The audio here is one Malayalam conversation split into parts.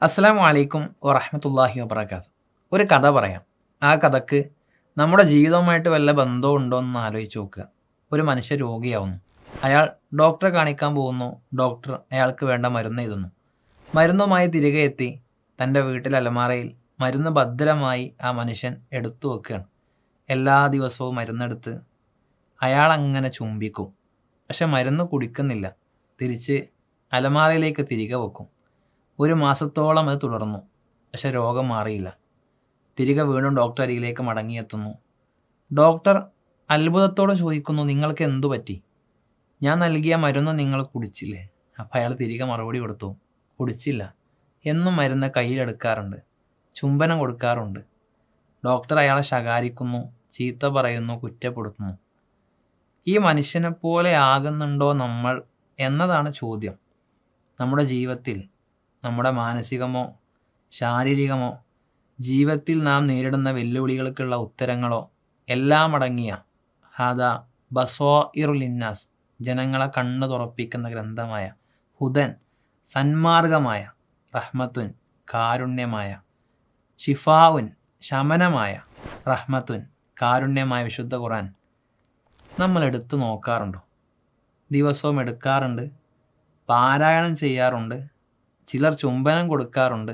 അസ്സലാമു അലൈക്കും വറഹ്മത്തുള്ളാഹി വബറകാതുഹു. ഒരു കഥ പറയാം. ആ കഥക്ക് നമ്മുടെ ജീവിതവുമായിട്ട് വല്ല ബന്ധവും ഉണ്ടോ എന്ന് ആലോചിച്ച് നോക്കുക. ഒരു മനുഷ്യൻ രോഗിയാവുന്നു. അയാൾ ഡോക്ടറെ കാണിക്കാൻ പോകുന്നു. ഡോക്ടർ അയാൾക്ക് വേണ്ട മരുന്ന് എഴുതുന്നു. മരുന്നുമായി തിരികെ എത്തി തൻ്റെ വീട്ടിലെ അലമാരയിൽ മരുന്ന് ഭദ്രമായി ആ മനുഷ്യൻ എടുത്തു വെക്കുകയാണ്. എല്ലാ ദിവസവും മരുന്നെടുത്ത് അയാൾ അങ്ങനെ ചുംബിക്കും. പക്ഷെ മരുന്ന് കുടിക്കുന്നില്ല. തിരിച്ച് അലമാരയിലേക്ക് തിരികെ വെക്കും. ഒരു മാസത്തോളം അത് തുടർന്നു. പക്ഷെ രോഗം മാറിയില്ല. തിരികെ വീണ്ടും ഡോക്ടർ അരികിലേക്ക് മടങ്ങിയെത്തുന്നു. ഡോക്ടർ അത്ഭുതത്തോടെ ചോദിക്കുന്നു, നിങ്ങൾക്ക് എന്തു പറ്റി? ഞാൻ നൽകിയ മരുന്ന് നിങ്ങൾ കുടിച്ചില്ലേ? അപ്പം അയാൾ തിരികെ മറുപടി കൊടുത്തു, കുടിച്ചില്ല. എന്നും മരുന്ന് കയ്യിലെടുക്കാറുണ്ട്, ചുംബനം കൊടുക്കാറുണ്ട്. ഡോക്ടർ അയാളെ ശകാരിക്കുന്നു, ചീത്ത പറയുന്നു, കുറ്റപ്പെടുത്തുന്നു. ഈ മനുഷ്യനെപ്പോലെ ആകുന്നുണ്ടോ നമ്മൾ എന്നതാണ് ചോദ്യം. നമ്മുടെ ജീവിതത്തിൽ, നമ്മുടെ മാനസികമോ ശാരീരികമോ ജീവിതത്തിൽ നാം നേരിടുന്ന വെല്ലുവിളികൾക്കുള്ള ഉത്തരങ്ങളോ എല്ലാം അടങ്ങിയ ഹാദാ ബസ്വാഇറുൽ ഇന്നാസ്, ജനങ്ങളെ കണ്ണു തുറപ്പിക്കുന്ന ഗ്രന്ഥമായ ഹുദൻ, സന്മാർഗമായ, റഹ്മത്തുൻ, കാരുണ്യമായ, ഷിഫാവുൻ, ശമനമായ, റഹ്മത്തുൻ, കാരുണ്യമായ വിശുദ്ധ ഖുർആൻ നമ്മൾ എടുത്തു നോക്കാറുണ്ടോ? ദിവസവും എടുക്കാറുണ്ട്, പാരായണം ചെയ്യാറുണ്ട്, ചിലർ ചുംബനം കൊടുക്കാറുണ്ട്,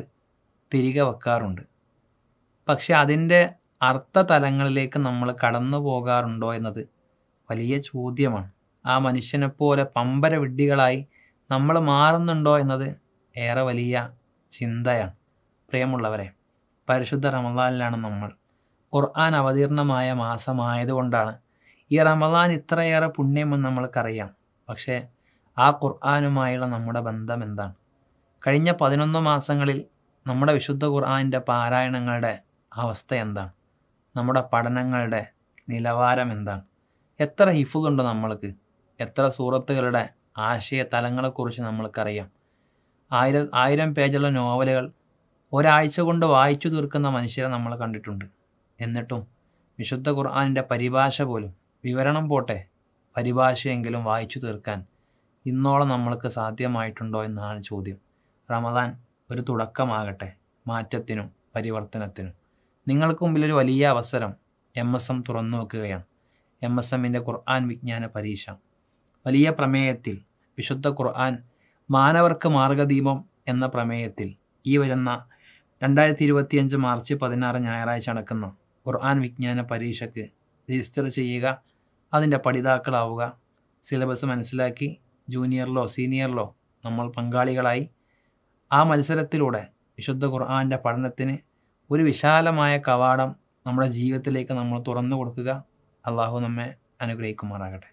തിരികെ വെക്കാറുണ്ട്. പക്ഷെ അതിൻ്റെ അർത്ഥതലങ്ങളിലേക്ക് നമ്മൾ കടന്നു പോകാറുണ്ടോ എന്നത് വലിയ ചോദ്യമാണ്. ആ മനുഷ്യനെപ്പോലെ പമ്പര വിഡ്ഢികളായി നമ്മൾ മാറുന്നുണ്ടോ എന്നത് ഏറെ വലിയ ചിന്തയാണ്. പ്രിയമുള്ളവരെ, പരിശുദ്ധ റമദാനിലാണ് നമ്മൾ. ഖുർആൻ അവതീർണമായ മാസമായതുകൊണ്ടാണ് ഈ റമദാൻ ഇത്രയേറെ പുണ്യമെന്ന് നമ്മൾക്കറിയാം. പക്ഷേ ആ ഖുർആനുമായുള്ള നമ്മുടെ ബന്ധം എന്താണ്? കഴിഞ്ഞ 11 മാസങ്ങളിൽ നമ്മുടെ വിശുദ്ധ ഖുർആനിൻ്റെ പാരായണങ്ങളുടെ അവസ്ഥ എന്താണ്? നമ്മുടെ പഠനങ്ങളുടെ നിലവാരം എന്താണ്? എത്ര ഹിഫ്ളുണ്ട് നമ്മൾക്ക്? എത്ര സൂറത്തുകളുടെ ആശയ തലങ്ങളെക്കുറിച്ച് നമ്മൾക്കറിയാം? 1000 പേജുള്ള നോവലുകൾ ഒരാഴ്ച കൊണ്ട് വായിച്ചു തീർക്കുന്ന മനുഷ്യരെ നമ്മൾ കണ്ടിട്ടുണ്ട്. എന്നിട്ടും വിശുദ്ധ ഖുർആനിൻ്റെ പരിഭാഷ പോലും, വിവരണം പോട്ടെ, പരിഭാഷയെങ്കിലും വായിച്ചു തീർക്കാൻ ഇന്നോളം നമ്മൾക്ക് സാധ്യമായിട്ടുണ്ടോ എന്നാണ് ചോദ്യം. റമദാൻ ഒരു തുടക്കമാകട്ടെ മാറ്റത്തിനും പരിവർത്തനത്തിനും. നിങ്ങൾക്ക് മുമ്പിലൊരു വലിയ അവസരം MSM തുറന്നു വെക്കുകയാണ്. MSMൻ്റെ ഖുർആൻ വിജ്ഞാന പരീക്ഷ. വലിയ പ്രമേയത്തിൽ വിശുദ്ധ ഖുർആൻ മാനവർക്ക് മാർഗദീപം എന്ന പ്രമേയത്തിൽ ഈ വരുന്ന 2025 മാർച്ച് 16 ഞായറാഴ്ച നടക്കുന്ന ഖുർആൻ വിജ്ഞാന പരീക്ഷയ്ക്ക് രജിസ്റ്റർ ചെയ്യുക, അതിൻ്റെ പഠിതാക്കളാവുക. സിലബസ് മനസ്സിലാക്കി ജൂനിയറിലോ സീനിയറിലോ നമ്മൾ പങ്കാളികളായി ആ മത്സരത്തിലൂടെ വിശുദ്ധ ഖുർആൻ്റെ പഠനത്തിന് ഒരു വിശാലമായ കവാടം നമ്മുടെ ജീവിതത്തിലേക്ക് നമ്മൾ തുറന്നു കൊടുക്കുക. അള്ളാഹു നമ്മെ അനുഗ്രഹിക്കുമാറാകട്ടെ.